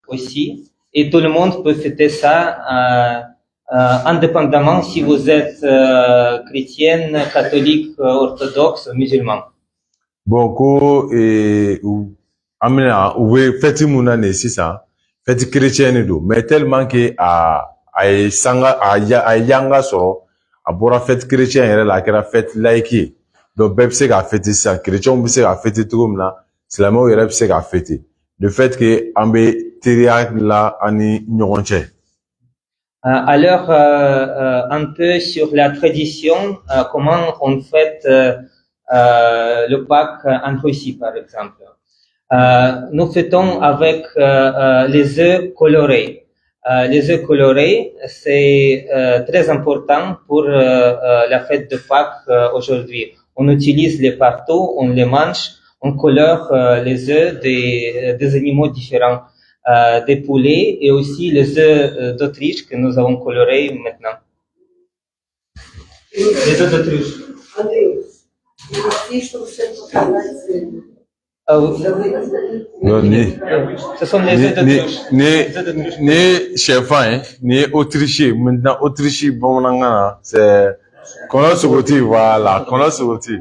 aussi. Et tout le monde peut fêter ça indépendamment si vous êtes chrétienne, catholique, orthodoxe, musulman. Bon, amina, ouwe fête mouna ne sisa, fête chrétienne do, mais tellement que a yanga so, a bora fête chrétienne la kera fête laïque. Donc beb se ka fête ça, chrétien be se ka fête tout comme là, islamien yere be se ka fête. Le fait que ambe teria la ani ñogonche. Alors, un peu sur la tradition, comment on fête le Pâques en Russie, par exemple. Nous fêtons avec les œufs colorés. Les œufs colorés, c'est très important pour la fête de Pâques aujourd'hui. On utilise les partout, on les mange, on colore les œufs des animaux différents. Des poulets et aussi les œufs d'Autriche que nous avons colorés maintenant. Les œufs d'Autriche. Ce sont les œufs d'Autriche. Ni chefin, ni Autriche, maintenant Autriche, bon, c'est comment se retire, voilà, comment se retire.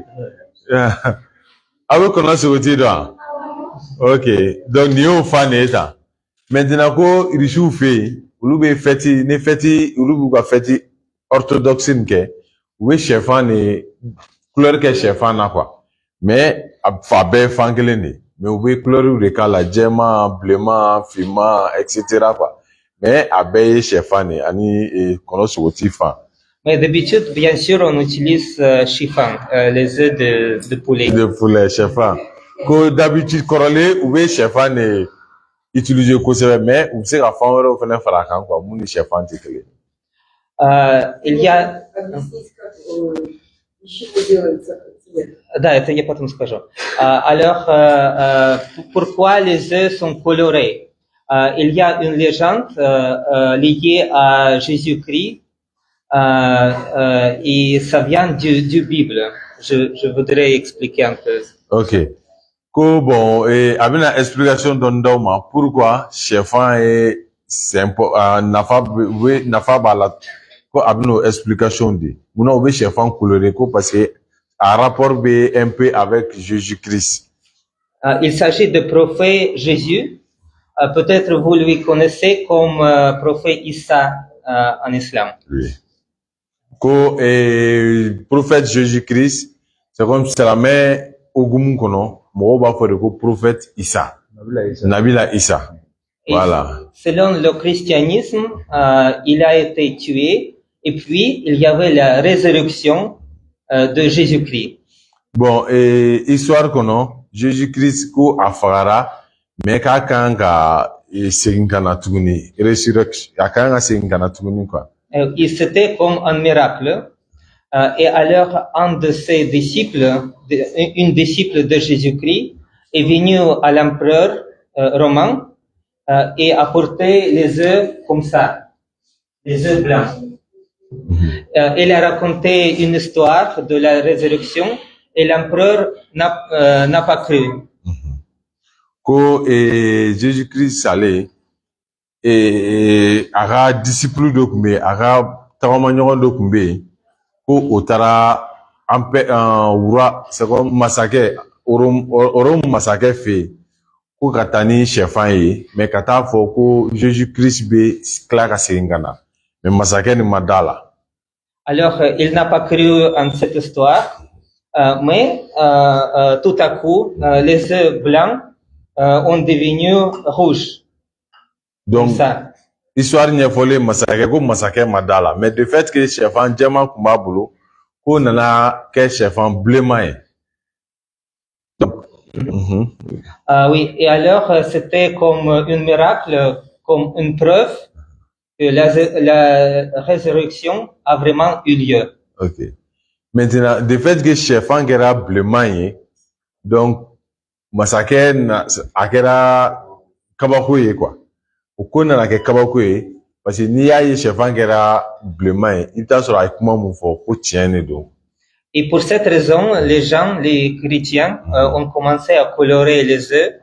Ah oui, comment se retire, là? Ok, donc ni au fan état. Maintenant ko rishu fe ulube feti ne feti ulubu ba feti orthodoxe nke we chefan ne couleur que chefan na quoi mais fa be fangele ne mais we couleur de kala jema blema fima etc quoi mais abe chefan ne ani kono soti fa. Mais d'habitude bien sûr on utilise chiffon les œufs de poulet. De poulet chefan ko d'habitude corolé we chefan ne utiliser kosɛbɛ mais u bɛ se ka fan wɛrɛw fana fara kan quoi mun ni sɛfan tɛ kelen. Il y a Да, это я потом скажу. Alors, pourquoi les œufs sont colorés? Il y a une légende liée à Jésus-Christ et ça vient du Bible. Je voudrais expliquer un peu. Ok. Ko bon abina explication don ma pourquoi chefan c'est nafa bala ko abino explication di muna obe chefan coloré ko parce que a rapport be un peu avec Jésus-Christ. Il s'agit de prophète Jésus. Peut-être vous lui connaissez comme prophète Issa en islam. Oui. Ko prophète Jésus-Christ c'est comme c'est la mère ogumun kono mo ba fo de ko prophète Issa. Nabila Issa. Voilà. Selon le christianisme, il a été tué et puis il y avait la résurrection de Jésus-Christ. Bon, histoire kono Jésus-Christ ko afara mais ka kanga singana tuguni résurrection akanga singana tuguni quoi. Et c'était comme un miracle. Et alors un de ses disciples, une disciple de Jésus-Christ, est venu à l'empereur romain et a porté les œufs comme ça, les œufs blancs. Elle a raconté une histoire de la résurrection et l'empereur n'a pas cru. Ko Jésus-Christ allait aga disciple do kumbe aga tawamanyogo do kumbe ko otara ampe wura c'est comme massacre orom massacre fait ko katani chefan yi mais kata fo ko Jésus-Christ be klaka singana mais massacre ni madala. Alors il n'a pas cru en cette histoire mais tout à coup les œufs blancs ont devenu rouges. Donc ça. Histoire nyefole massacre ko massacre madala mais de fait que chefan jema kumba bulu ko nana ke chefan blema. Oui, et alors c'était comme un miracle, comme une preuve que la résurrection a vraiment eu lieu. Ok. Maintenant, de fait que chefan kera blema donc massacre na akera kabako quoi. Au na ke kabako parce que ni ya ye chefan kera blema il t'a sur avec moi mon fort ko tienne do. Et pour cette raison, les chrétiens ont commencé à colorer les œufs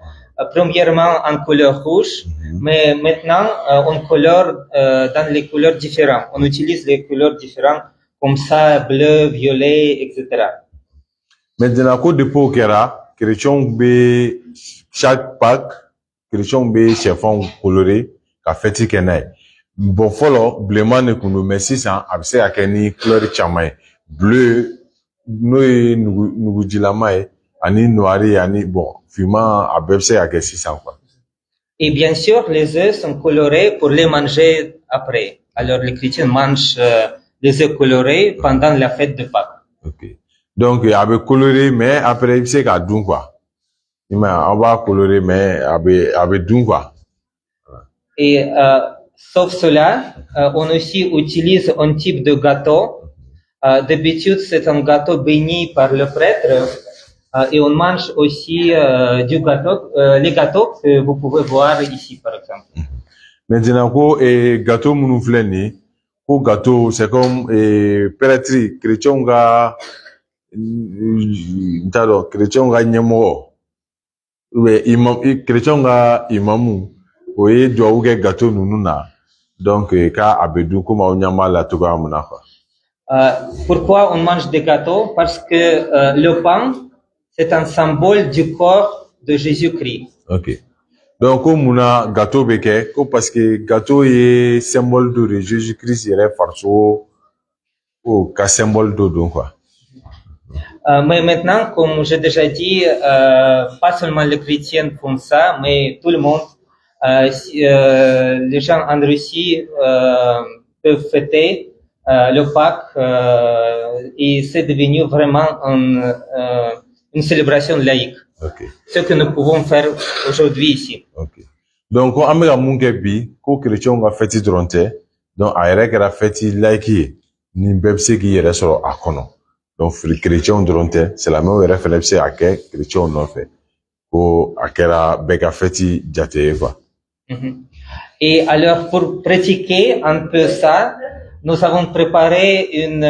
premièrement en couleur rouge, mais maintenant on colore dans les couleurs différentes. On utilise les couleurs différentes comme ça, bleu, violet, etc. Maintenant, ko depo kera, chrétien be chaque Pâques, chrétien be chefon coloré, ka feti kenai. Bon folo, bleman ne kunu, mais sisan, abse akeni couleur chamay. Bleu, noye nugu dilamae, ani noiri, ani bon, fima abse ake sisan quoi. Et bien sûr, les œufs sont colorés pour les manger après. Alors les chrétiens mangent les œufs colorés pendant la fête de Pâques. Ok. Donc, abe coloré, mais après, il sait qu'à dun quoi. Il m'a, on va colorer, mais abe dun quoi. Et sauf cela, on aussi utilise un type de gâteau. D'habitude, c'est un gâteau béni par le prêtre. Et on mange aussi du gâteau, les gâteaux que vous pouvez voir ici, par exemple. Maintenant, ko gâteau mounoufleni, ko gâteau, c'est comme prêtri, chrétien ga, ntado, chrétien ga nyemo, ouais, imam, chrétien ga imamu, oye doit ouge gâteau nununa. Donc, ka abedu kuma onyama la toga munafa. Pourquoi on mange des gâteaux? Parce que le pain, c'est un symbole du corps de Jésus-Christ. Ok. Donc, comme on a gâteau béquet, parce que gâteau est symbole de Jésus-Christ, il est farceau, ou qu'un symbole de don, quoi. Mais maintenant, comme j'ai déjà dit, pas seulement les chrétiens font ça, mais tout le monde, les gens en Russie peuvent fêter le Pâques et c'est devenu vraiment une célébration laïque. Okay. Ce que nous pouvons faire aujourd'hui ici. Okay. Donc, on a mon bi, ko chrétien va fêter dronte, donc a yɛrɛ kɛra fêti laïque ye, ni bɛɛ bɛ se k'i yɛrɛ sɔrɔ a kɔnɔ. Donc, chrétien dronte, c'est la même yɛrɛ fɛnɛ bɛ se a kɛ chrétien nɔfɛ, ko a kɛra bɛɛ ka fêti jate ye quoi. Et alors, pour pratiquer un peu ça, nous avons préparé un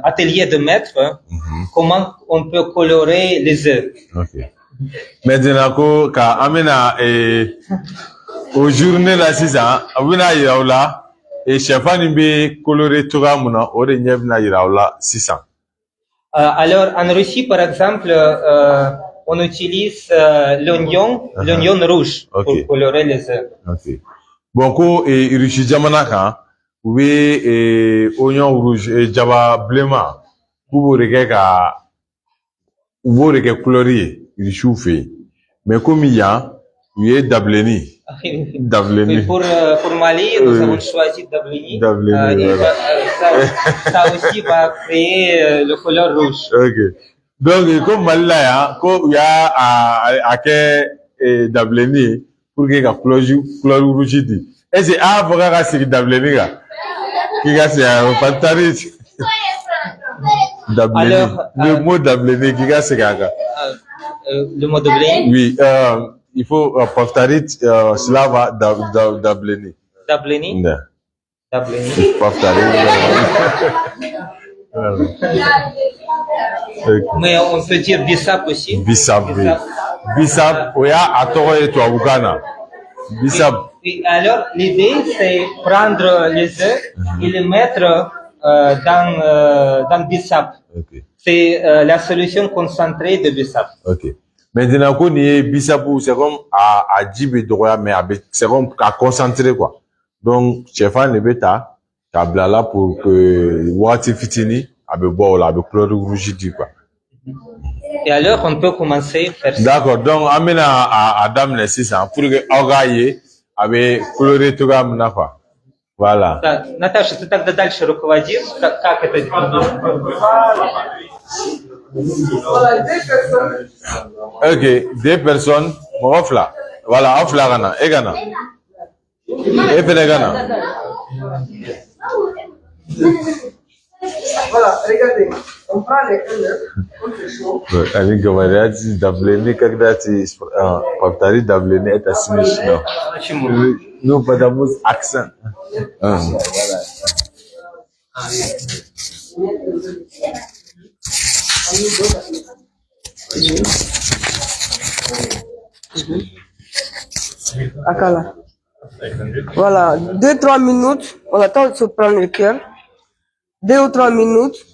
atelier de maître, comment on peut colorer les œufs. Okay. Maintenant, ko ka amena au journée là sisan, abuna yiraula et chefani be coloré toga muna, o de nyebna yiraula sisan. Alors, en Russie, par exemple, on utilise l'oignon rouge pour colorer les œufs. Okay. Bon, ko Russie jamana kan, we oignon rouge et jaba blema, pour vous reke colorier, il chauffe. Mais comme il y a, il y a Dableni. Oui, pour Mali, nous avons choisi Dableni. Ça aussi va créer le couleur rouge. Ok. Donc, comme Mali là, il y a à Dableni pour que la couleur rouge dit. Et c'est avant que c'est Dableni là. Qui a c'est un pantarit. Alors, le mot Dableni, qui a c'est gaga. Le mot Dableni? Oui, il faut Paftarit Slava Dableni. Dableni? Non. Dableni. Paftarit. Mais on peut dire Bissap aussi. Bissap, oui. Bissap, oui, à toi et toi, Ougana. Bissap. Et alors, l'idée, c'est prendre les œufs et les mettre dans Bissap. Okay. C'est la solution concentrée de Bissap. Ok. Maintenant, quand on est Bissap, c'est comme à Djibé droit, mais c'est comme à concentrer, quoi. Donc, chefan le bêta, là pour que Wati Fitini, avec bon, avec couleur rouge, quoi. Et alors, on peut commencer à faire ça. D'accord. Donc, amène à Adam les 600 pour que Augaye avec coloré tout comme quoi. Voilà. Да, Наташа, ты тогда дальше руководишь, как это делать? Ok, deux personnes, off là. Voilà, off là, Gana. Et Gana. Et puis Gana. Voilà, regardez, on prend les œufs, on les chauffe. Они говорят, давление, когда ты повтори давление, это смешно. Почему? Ну, потому что акцент. Akala. Voilà, 2-3 minutes, on attend de se prendre le cœur. 2 ou 3 minutes,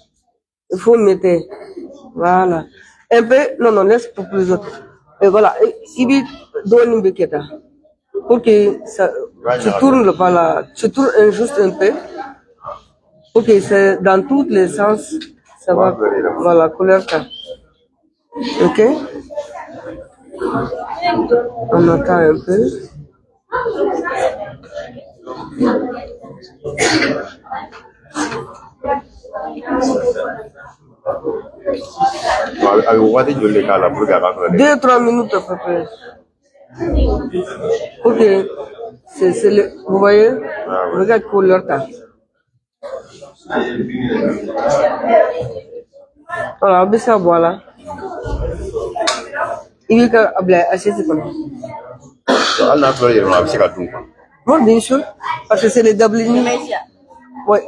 il faut mettre. Voilà. Un peu, non, laisse pour les autres. Et voilà, il dit, donne une béquette. Pour que ça, tu tournes voilà, tu tournes juste un peu. Pour que c'est dans tous les sens, ça va, voilà, couleur ça. Ok? On attend un peu. Deux, 3 minutes à peu près. Ok. C'est le, vous voyez? Regarde couleur ça. Voilà, on ça voilà. Il y a assez de temps. Bon, bien sûr, parce que c'est les Dublin. Oui,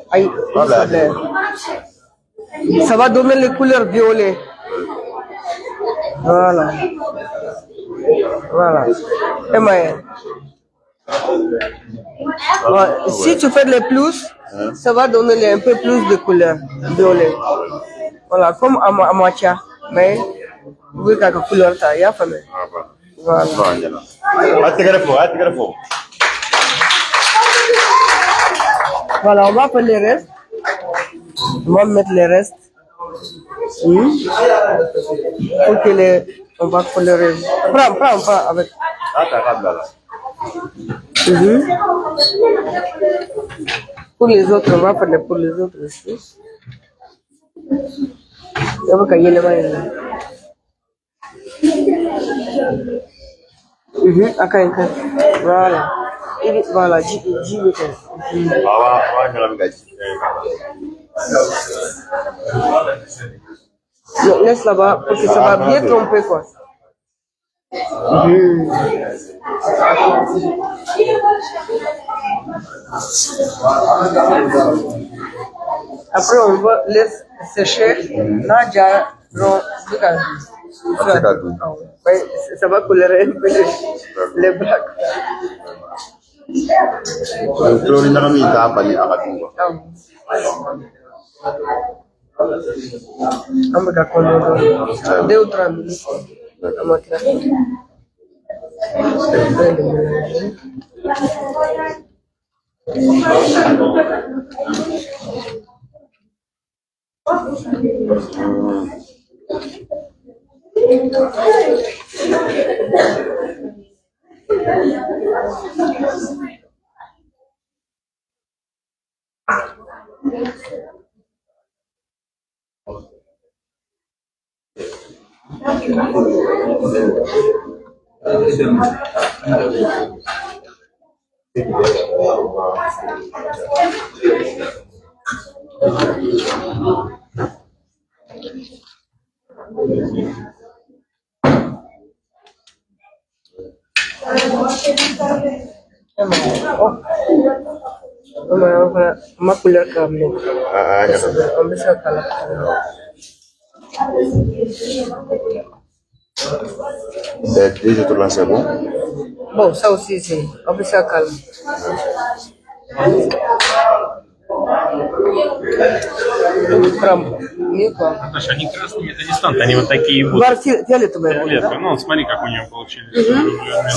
ça va donner les couleurs violet. Voilà. Voilà. Et voilà. Si tu fais les plus, ça va donner un peu plus de couleurs violet. Voilà, comme à moitié. Mais, vous voyez quelle couleur ça y a, famille. Voilà. Voilà, on va faire les restes. On va mettre les restes. Pour que les... On va colorer. Prends avec. Pour les autres, on va faire pour les autres aussi. On va cailler les mains. Voilà. Voilà, laisse là-bas, parce que ça va bien tromper, quoi. Après, on va laisser sécher. Là, ça va colorer un peu les bras. Deux ou 3 minutes. Ma couleur comme on met ça à Déjà tout là, c'est bon. Bon, ça aussi, c'est. On met ça calme. Mieux quoi. Наташа, они красные, это не станут, они вот такие будут. Фиолетовые. Фиолетовые. Ну, смотри, как у него получились.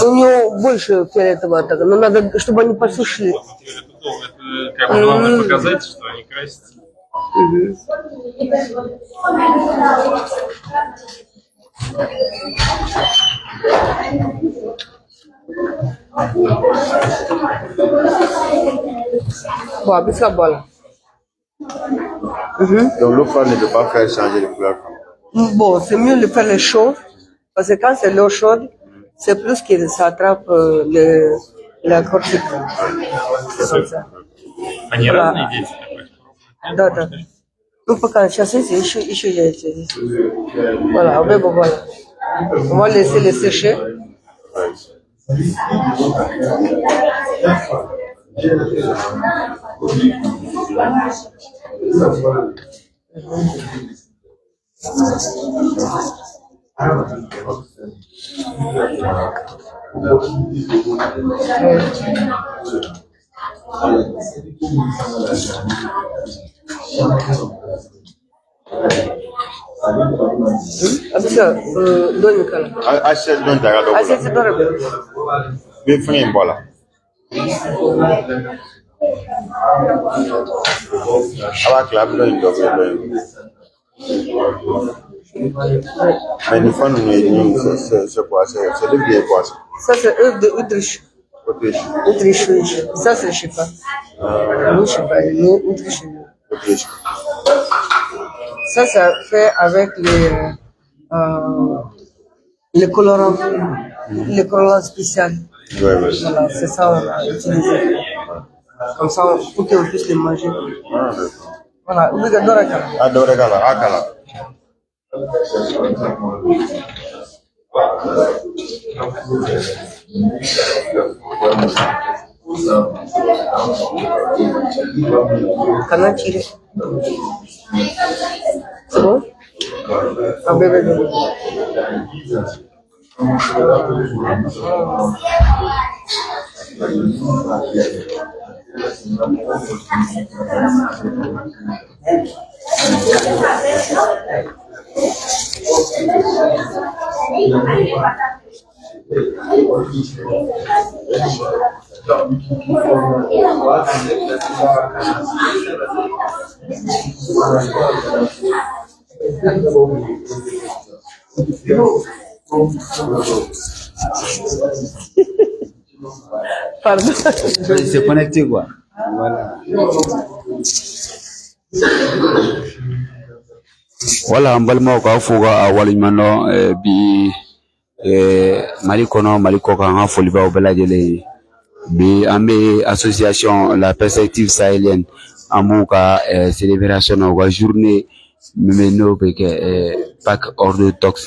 У него больше фиолетового, но надо, чтобы они посушили. Это как бы главное показать, что они красятся. Bon, avec ça, voilà. Donc l'eau froide ne peut pas faire changer de couleur. Bon, c'est mieux de faire les chaud, parce que quand c'est l'eau chaude, c'est plus que ça attrape la cortique. C'est comme ça. Они Voilà. разные дети? Да, да. Ну, пока сейчас еще яйца здесь. Voilà, voilà. On va laisser les sécher. Abisa, doni kala. Assiette don daga dɔ Assiette c'est dora be. bɛ fɛn in bɔ la a b'a tila a bɛ dɔ in dɔ bɛ dɔ in mais nin fɛn ninnu ye nin c'est quoi c'est de vieilles quoi Ça c'est œuf de Autriche. Autriche Autriche, oui. Ça c'est je sais pas. Nous je sais pas, mais Autriche. Autriche Ça fait avec les colorants spéciaux. ouais ouais Voilà, c'est ça on a utilisé. Comme ça, pour qu'on puisse les manger. ah d'accord Voilà, vous êtes dans la carte. a dɔ wɛrɛ k'a la a k'a la Kana tirer. C'est bon? Un bébé. Pardon. Il s'est connecté quoi. Voilà, an balimaw k'a fɔ ka waleɲuman dɔn bi Mali kɔnɔ Mali kɔ kan an ka foli b'aw bɛɛ lajɛlen ye. Bi an bɛ association la perspective sahélienne an b'u ka célébration na u ka journée min bɛ n'o bɛ kɛ Pâques orthodoxe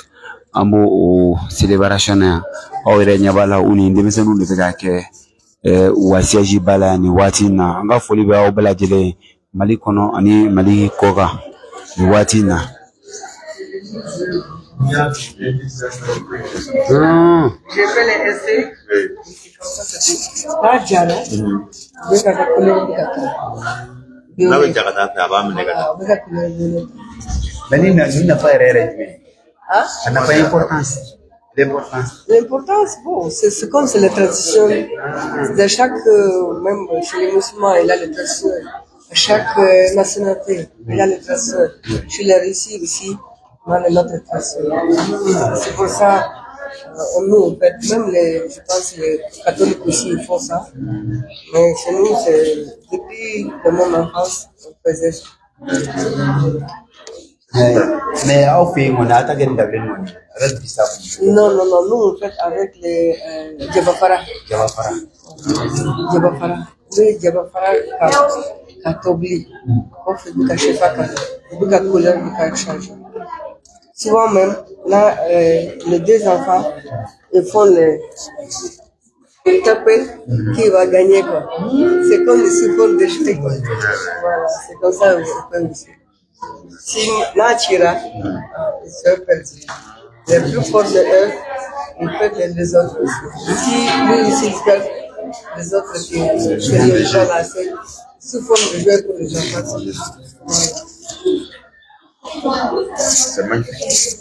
an b'o o célébration na yan aw yɛrɛ ɲɛ b'a la u ni denmisɛnninw de bɛ ka kɛ u ka siège ba la yan nin waati in na an ka foli bɛ aw bɛɛ lajɛlen ye Mali kɔnɔ ani Mali kɔ kan nin waati in na. J'ai fait les essais. Pas Jara. n'a bɛ ja ka taa fɛ a b'a minɛ ka taa Mais il n'a pas erreur. Hein? Ça n'a pas d'importance. L'importance. L'importance, bon, c'est comme c'est les traditions de chaque, même chez les musulmans, il a les traditions. Chaque nationalité, il a les traditions. Chez les Russes aussi, on a notre tradition. C'est pour ça, nous, en fait, même je pense les catholiques aussi, ils font ça. Mais chez nous, c'est depuis de mon enfance, on faisait ça. Mais au fait, on a attaqué une table. Non, nous, en fait, avec les Djabafara. Oui, Djabafara, Katobli. On fait du cachet pas du couleur, du changer. Souvent même, là, les deux enfants, ils font les taper qui va gagner, quoi. C'est comme les supports de jeter, quoi. Voilà, c'est comme ça aussi. Si là, Tira, ils sont perdus. Les plus forts de eux, ils perdent les autres aussi. Si lui, ici, il perd, les autres qui les gens là, c'est sous forme de jouer pour les enfants. c'est magnifique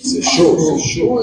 C'est chaud, c'est chaud.